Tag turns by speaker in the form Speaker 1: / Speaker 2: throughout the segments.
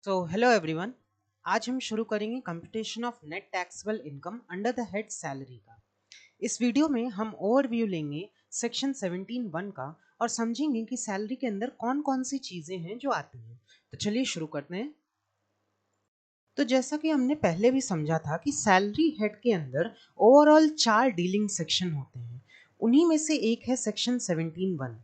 Speaker 1: Hello everyone. आज हम शुरू करेंगे computation of net taxable income under the head salary का। इस वीडियो में हम ओवरव्यू लेंगे सेक्शन 17(1) का और समझेंगे कि सैलरी के अंदर कौन कौन सी चीज़ें हैं जो आती हैं। तो चलिए शुरू करते हैं। तो जैसा कि हमने पहले भी समझा था कि सैलरी हेड के अंदर ओवरऑल 4 डीलिंग सेक्शन होते हैं। उन्हीं में से एक है सेक्शन 17(1).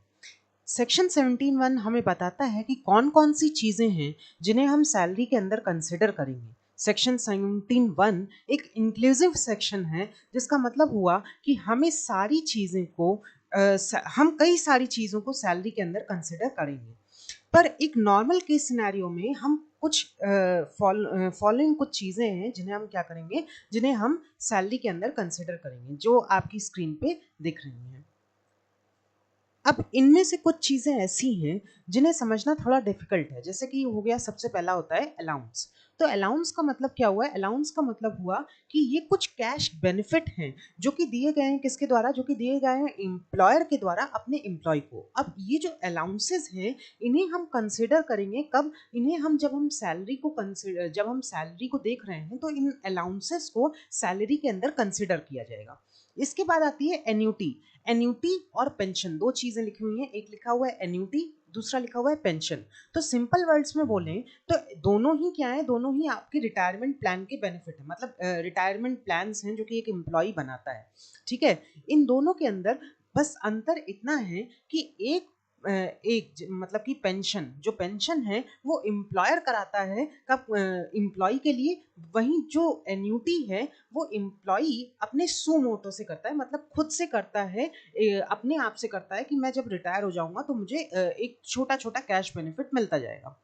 Speaker 1: सेक्शन 17(1) हमें बताता है कि कौन कौन सी चीज़ें हैं जिन्हें हम सैलरी के अंदर कंसिडर करेंगे। सेक्शन 17(1) एक इंक्लूसिव सेक्शन है, जिसका मतलब हुआ कि हमें सारी चीज़ें को हम कई सारी चीज़ों को सैलरी के अंदर कंसिडर करेंगे। पर एक नॉर्मल केस सिनेरियो में हम कुछ फॉलोइंग कुछ चीज़ें हैं जिन्हें हम क्या करेंगे, जिन्हें हम सैलरी के अंदर कंसिडर करेंगे, जो आपकी स्क्रीन पे दिख रही हैं। अब इनमें से कुछ चीज़ें ऐसी हैं जिन्हें समझना थोड़ा डिफिकल्ट है। जैसे कि हो गया, सबसे पहला होता है अलाउंस। तो अलाउंस का मतलब क्या हुआ है? अलाउंस का मतलब हुआ कि ये कुछ कैश बेनिफिट हैं जो कि दिए गए हैं, किसके द्वारा? जो कि दिए गए हैं एम्प्लॉयर के द्वारा अपने एम्प्लॉय को। अब ये जो अलाउंसेस हैं, इन्हें हम कंसिडर करेंगे कब? इन्हें हम जब हम सैलरी को कंसिडर जब हम सैलरी को देख रहे हैं तो इन अलाउंसेस को सैलरी के अंदर कंसिडर किया जाएगा। इसके बाद आती है एन्यूटी। एन्यूटी और पेंशन, दो चीजें लिखी हुई हैं। एक लिखा हुआ है एन्यूटी, दूसरा लिखा हुआ है पेंशन। तो सिंपल वर्ड्स में बोलें तो दोनों ही क्या है? दोनों ही आपके रिटायरमेंट प्लान के बेनिफिट है। मतलब रिटायरमेंट प्लान्स हैं जो कि एक एम्प्लॉय बनाता है। ठीक है, इन दोनों के अंदर बस अंतर इतना है कि मतलब कि पेंशन, जो पेंशन है वो एम्प्लॉयर कराता है कब? एम्प्लॉय के लिए। वहीं जो एन्यूटी है वो एम्प्लॉय अपने सू मोटो से करता है, मतलब खुद से करता है, अपने आप से करता है कि मैं जब रिटायर हो जाऊंगा तो मुझे एक छोटा छोटा कैश बेनिफिट मिलता जाएगा।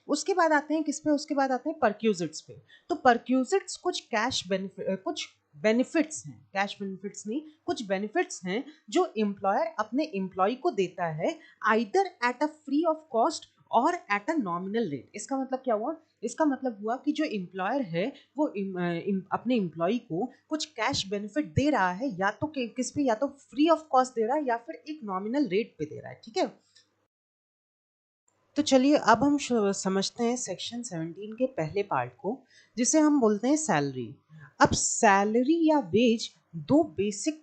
Speaker 1: उसके बाद आते हैं किस पे? उसके बाद आते हैं परक्यूजिट्स पे। तो परक्यूजिट्स कुछ कैश बेनिफिट, कुछ बेनिफिट्स हैं, कैश बेनिफिट्स नहीं, कुछ बेनिफिट्स हैं जो एम्प्लॉयर अपने एम्प्लॉय को देता है, either at a free of cost और एट अ नॉमिनल रेट। इसका मतलब क्या हुआ? इसका मतलब हुआ कि जो एम्प्लॉयर है वो अपने एम्प्लॉय को कुछ कैश बेनिफिट दे रहा है, या तो किस पे? या तो फ्री ऑफ कॉस्ट दे रहा है या फिर एक नॉमिनल रेट पे दे रहा है। ठीक है, तो चलिए अब हम समझते हैं सेक्शन 17 के पहले पार्ट को, जिसे हम बोलते हैं सैलरी। अब सैलरी या वेज दो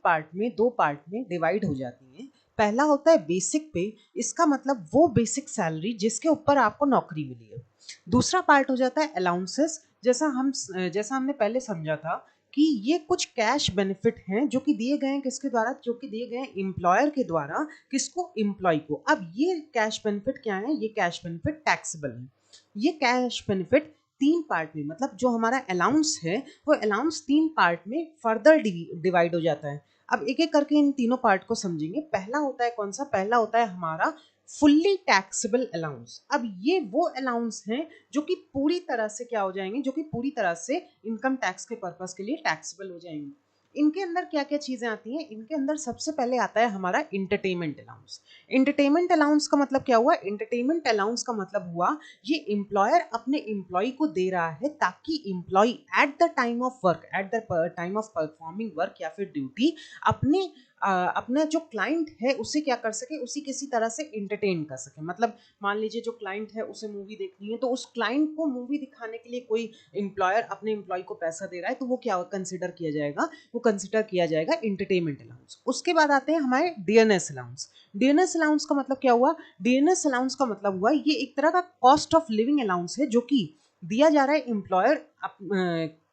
Speaker 1: पार्ट में डिवाइड हो जाती है। पहला होता है बेसिक पे। इसका मतलब वो बेसिक सैलरी जिसके ऊपर आपको नौकरी मिली है। दूसरा पार्ट हो जाता है अलाउंसेस। जैसा हमने पहले समझा था कि ये कुछ कैश बेनिफिट हैं जो कि दिए गए हैं, किसके द्वारा? जो कि दिए गए हैं एम्प्लॉयर के द्वारा, किसको? एम्प्लॉय को। अब ये कैश बेनिफिट क्या है? ये कैश बेनिफिट टैक्सेबल है। ये कैश बेनिफिट तीन पार्ट में, मतलब जो हमारा अलाउंस है वो अलाउंस तीन पार्ट में फर्दर डिवाइड हो जाता है। अब एक एक करके इन तीनों पार्ट को समझेंगे। पहला होता है कौन सा? पहला होता है हमारा फुल्ली टैक्सेबल अलाउंस। अब ये वो अलाउंस हैं जो कि पूरी तरह से क्या हो जाएंगे? जो कि पूरी तरह से इनकम टैक्स के पर्पस के लिए टैक्सेबल हो जाएंगे। इनके अंदर क्या क्या चीजें आती हैं? इनके अंदर सबसे पहले आता है हमारा इंटरटेनमेंट अलाउंस। इंटरटेनमेंट अलाउंस का मतलब क्या हुआ? इंटरटेनमेंट अलाउंस का मतलब हुआ ये एम्प्लॉयर अपने एम्प्लॉय को दे रहा है ताकि employ at the time of work, at the time of performing work या फिर ड्यूटी, अपने अपना जो क्लाइंट है उसे क्या कर सके? उसी किसी तरह से इंटरटेन कर सके। मतलब मान लीजिए जो क्लाइंट है उसे मूवी देखनी है, तो उस क्लाइंट को मूवी दिखाने के लिए कोई एम्प्लॉयर अपने एम्प्लॉय को पैसा दे रहा है, तो वो क्या कंसिडर किया जाएगा? वो कंसिडर किया जाएगा इंटरटेनमेंट अलाउंस। उसके बाद आते हैं हमारे डीएनएस अलाउंस। डीएनएस अलाउंस का मतलब क्या हुआ? डीएनएस अलाउंस का मतलब हुआ ये एक तरह का कॉस्ट ऑफ लिविंग अलाउंस है जो कि दिया जा रहा है एम्प्लॉयर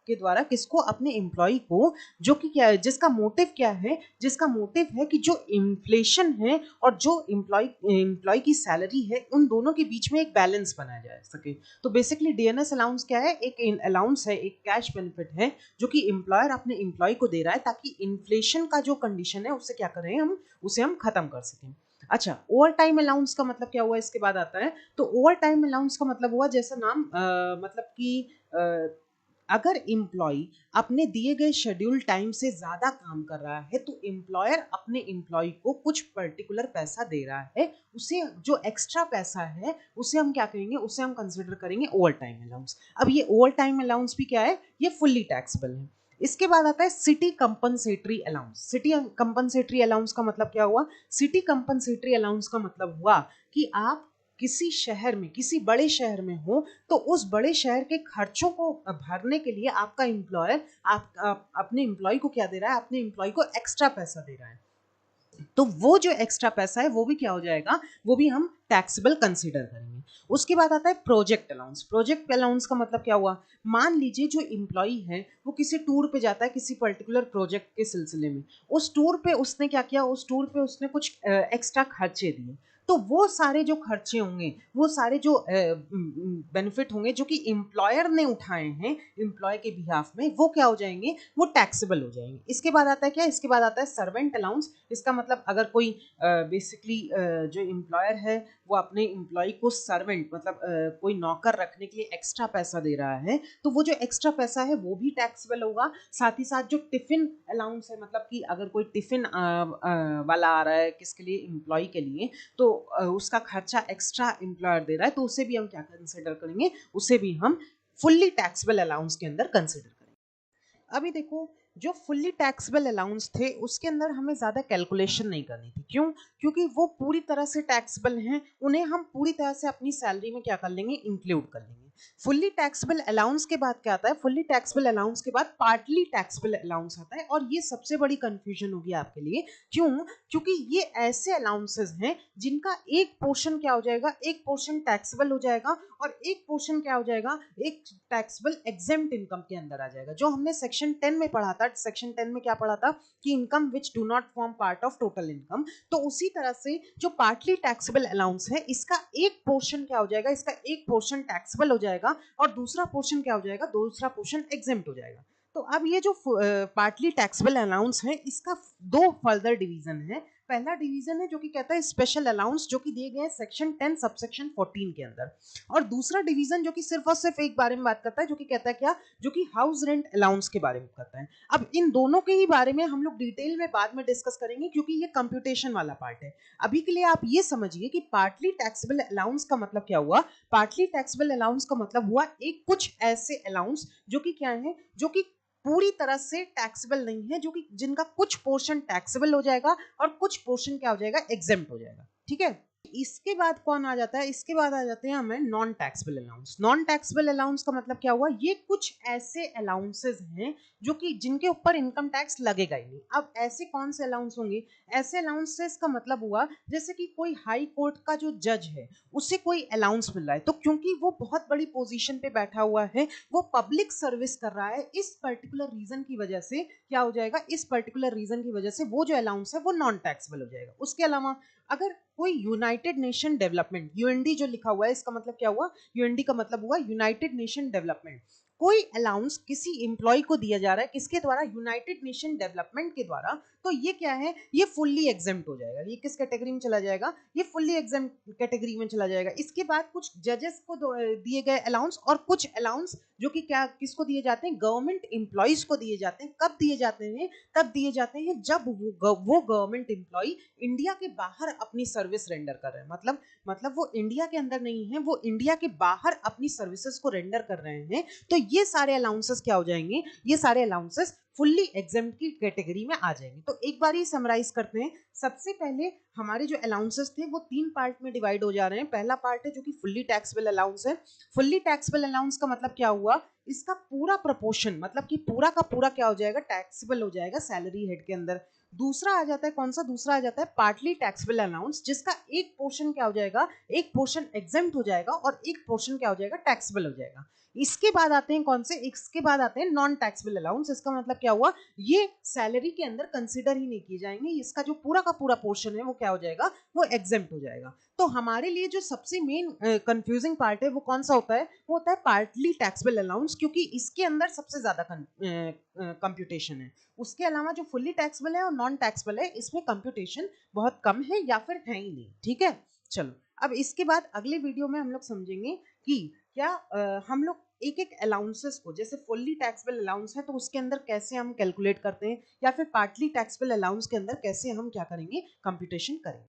Speaker 1: के द्वारा, किसको? अपने एम्प्लॉय को। जो कि क्या है? जिसका मोटिव क्या है? जिसका मोटिव है कि जो इन्फ्लेशन है और जो एम्प्लॉय की सैलरी है, उन दोनों के बीच में एक बैलेंस बनाया जा सके। तो बेसिकली डीएनएस अलाउंस क्या है? एक अलाउंस है, एक कैश बेनिफिट है जो कि एम्प्लॉयर अपने एम्प्लॉय को दे रहा है ताकि इन्फ्लेशन का जो कंडीशन है उससे क्या करें? हम उसे खत्म कर सकें। अच्छा, ओवर टाइम अलाउंस का मतलब क्या हुआ? इसके बाद आता है। तो ओवर टाइम अलाउंस का मतलब हुआ, जैसा नाम मतलब कि अगर एम्प्लॉय अपने दिए गए शेड्यूल टाइम से ज्यादा काम कर रहा है तो एम्प्लॉयर अपने एम्प्लॉय को कुछ पर्टिकुलर पैसा दे रहा है। उसे जो एक्स्ट्रा पैसा है उसे हम क्या कहेंगे? उसे हम कंसिडर करेंगे ओवर टाइम अलाउंस। अब ये ओवर टाइम अलाउंस भी क्या है? ये फुल्ली टैक्सेबल है। इसके बाद आता है city compensatory allowance. City compensatory allowance का मतलब क्या हुआ? सिटी कंपनसेटरी अलाउंस का मतलब हुआ कि आप किसी शहर में, किसी बड़े शहर में हो, तो उस बड़े शहर के खर्चों को भरने के लिए आपका एम्प्लॉयर आप अपने एम्प्लॉय को क्या दे रहा है, अपने एम्प्लॉय को एक्स्ट्रा पैसा दे रहा है। तो वो जो एक्स्ट्रा पैसा है वो भी क्या हो जाएगा, वो भी हम टैक्सेबल कंसीडर करेंगे। उसके बाद आता है प्रोजेक्ट अलाउंस। प्रोजेक्ट अलाउंस का मतलब क्या हुआ, मान लीजिए जो एम्प्लॉई है वो किसी टूर पे जाता है किसी पर्टिकुलर प्रोजेक्ट के सिलसिले में, उस टूर पे उसने क्या किया, उस टूर पे उसने कुछ एक्स्ट्रा खर्चे दिए, तो वो सारे जो खर्चे होंगे, वो सारे जो बेनिफिट होंगे जो कि एम्प्लॉयर ने उठाए हैं एम्प्लॉय के बिहाफ में, वो क्या हो जाएंगे, वो टैक्सेबल हो जाएंगे। इसके बाद आता है क्या, इसके बाद आता है सर्वेंट अलाउंस। इसका मतलब अगर कोई बेसिकली जो एम्प्लॉयर है वो अपने एम्प्लॉय को सर्वेंट मतलब कोई नौकर रखने के लिए एक्स्ट्रा पैसा दे रहा है, तो वो जो एक्स्ट्रा पैसा है वो भी टैक्सेबल होगा। साथ ही साथ जो टिफिन अलाउंस है, मतलब कि अगर कोई टिफिन वाला आ रहा है किसके लिए, एम्प्लॉय के लिए, तो उसका खर्चा एक्स्ट्रा एम्प्लॉयर दे रहा है, तो उसे भी हम क्या कंसिडर करेंगे, उसे भी हम फुल्ली टैक्सेबल अलाउंस के अंदर कंसिडर करेंगे। अभी देखो, जो फुल्ली टैक्सेबल अलाउंस थे उसके अंदर हमें ज़्यादा कैलकुलेशन नहीं करनी थी। क्यों? क्योंकि वो पूरी तरह से टैक्सेबल हैं, उन्हें हम पूरी तरह से अपनी सैलरी में क्या कर लेंगे, इंक्लूड कर लेंगे। फुल्ली टैक्सेबल अलाउंस के बाद क्या आता है, फुल्ली टैक्सेबल अलाउंस के बाद पार्टली टैक्सेबल अलाउंस आता है, और ये सबसे बड़ी कंफ्यूजन होगी आपके लिए। क्यों? क्योंकि ये ऐसे अलाउंसेस हैं जिनका एक पोर्शन क्या हो जाएगा, एक पोर्शन टैक्सेबल हो जाएगा और एक पोर्शन क्या हो जाएगा, एक टैक्सेबल एग्जेम्प्ट इनकम के अंदर आ जाएगा। जो हमने सेक्शन 10 में पढ़ा था, सेक्शन 10 में क्या पढ़ा था कि income which do not form part of total income, तो उसी तरह से जो पार्टली टैक्सेबल अलाउंस है, इसका एक पोर्शन क्या हो जाएगा, इसका एक पोर्शन टैक्सेबल हो जाएगा और दूसरा पोर्शन क्या हो जाएगा, दूसरा पोर्शन एग्जेम्प्ट हो जाएगा। तो अब ये जो पार्टली टैक्सेबल अलाउंस है, इसका दो फर्दर डिवीजन है। पहला डिवीजन है जो कि कहता है स्पेशल अलाउंस, जो कि दिए गए हैं सेक्शन 10 सबसेक्शन 14 के अंदर, और दूसरा डिवीजन जो कि सिर्फ और सिर्फ एक बारे में बात करता है, जो कि कहता है क्या, जो कि हाउस रेंट अलाउंस के बारे में करता है। अब इन दोनों के ही बारे में हम लोग डिटेल में बाद में डिस्कस करेंगे, क्योंकि ये कंप्यूटेशन वाला पार्ट है। अभी के लिए आप ये समझिए कि पार्टली टैक्सेबल अलाउंस का मतलब क्या हुआ। पार्टली टैक्सेबल अलाउंस का मतलब हुआ एक कुछ ऐसे अलाउंस जो कि क्या है, जो कि पूरी तरह से टैक्सेबल नहीं है, जो कि जिनका कुछ पोर्शन टैक्सेबल हो जाएगा और कुछ पोर्शन क्या हो जाएगा, एग्जेम्प्ट हो जाएगा। ठीक है, इसके बाद कौन आ जाता है, इसके बाद आ जाते हैं हमें non taxable allowance. Non taxable allowance का मतलब क्या हुआ, ये कुछ ऐसे अलाउंसेस हैं जो कि जिनके ऊपर इनकम टैक्स लगेगा ही नहीं। अब ऐसे कौन से अलाउंस होंगे, ऐसे अलाउंसेस का मतलब हुआ जैसे कि कोई हाई कोर्ट का जो जज है उसे कोई अलाउंस मिल रहा है, तो क्योंकि वो बहुत बड़ी पोजीशन पे बैठा हुआ है, वो पब्लिक सर्विस कर रहा है, इस पर्टिकुलर रीजन की वजह से क्या हो जाएगा, इस पर्टिकुलर रीजन की वजह से वो जो अलाउंस है वो नॉन टैक्सेबल हो जाएगा। उसके अलावा अगर कोई यूनाइटेड नेशन डेवलपमेंट, यूएनडी जो लिखा हुआ है, इसका मतलब क्या हुआ, यूएनडी का मतलब हुआ यूनाइटेड नेशन डेवलपमेंट, कोई अलाउंस किसी एम्प्लॉय को दिया जा रहा है, किसके द्वारा, यूनाइटेड नेशन डेवलपमेंट के द्वारा, तो ये क्या है, ये फुल्ली एग्जेम्प्ट हो जाएगा। ये किस कैटेगरी में चला जाएगा, ये फुल्ली एग्जेम्प्ट कैटेगरी में चला जाएगा। इसके बाद कुछ जजेस को दिए गए अलाउंस, और कुछ अलाउंस जो कि क्या किसको दिए जाते हैं, गवर्नमेंट एम्प्लॉयज को दिए जाते हैं। कब दिए जाते हैं, तब दिए जाते हैं जब वो गवर्नमेंट एम्प्लॉय इंडिया के बाहर अपनी सर्विस रेंडर कर रहे हैं। मतलब वो इंडिया के अंदर नहीं है, वो इंडिया के बाहर अपनी सर्विसेज को रेंडर कर रहे हैं, तो ये सारे अलाउंसेस क्या हो जाएंगे, ये सारे अलाउंसेस फुल्ली एग्जेम्प्ट की कैटेगरी में आ जाएंगे। तो एक बार ही समराइज करते हैं। सबसे पहले हमारे जो अलाउंसेस थे वो 3 पार्ट में डिवाइड हो जा रहे हैं। पहला पार्ट है जो कि फुल्ली टैक्सेबल अलाउंस है। फुल्ली टैक्सेबल अलाउंस का मतलब क्या हुआ, इसका पूरा प्रोपोर्शन, मतलब कि पूरा का पूरा क्या हो जाएगा, टैक्सेबल हो जाएगा सैलरी हेड के अंदर। दूसरा आ जाता है कौन सा, दूसरा आ जाता है पार्टली टैक्सेबल अलाउंस, जिसका एक पोर्शन क्या हो जाएगा, एक पोर्शन एग्जेम्प्ट हो जाएगा और एक पोर्शन क्या हो जाएगा, टैक्सेबल हो जाएगा। इसके बाद आते हैं कौन से, इसके बाद आते हैं नॉन टैक्सेबल अलाउंस। इसका मतलब क्या हुआ, ये सैलरी के अंदर कंसीडर ही नहीं किए जाएंगे, इसका जो पूरा का पूरा पोर्शन है वो क्या हो जाएगा, वो एग्जेम्प्ट हो जाएगा। तो हमारे लिए जो सबसे मेन कंफ्यूजिंग पार्ट है वो कौन सा होता है, वो होता है पार्टली टैक्सेबल अलाउंस, क्योंकि इसके अंदर सबसे ज्यादा कंप्यूटेशन है। उसके अलावा जो फुल्ली टैक्सेबल है और नॉन टैक्सेबल है, इसमें कंप्यूटेशन बहुत कम है या फिर है ही नहीं। ठीक है, चलो अब इसके बाद अगले वीडियो में हम लोग समझेंगे कि क्या हम लोग एक एक अलाउंसेस को, जैसे फुल्ली टैक्सेबल अलाउंस है तो उसके अंदर कैसे हम कैलकुलेट करते हैं, या फिर पार्टली टैक्सेबल अलाउंस के अंदर कैसे हम क्या करेंगे, कंप्यूटेशन करेंगे।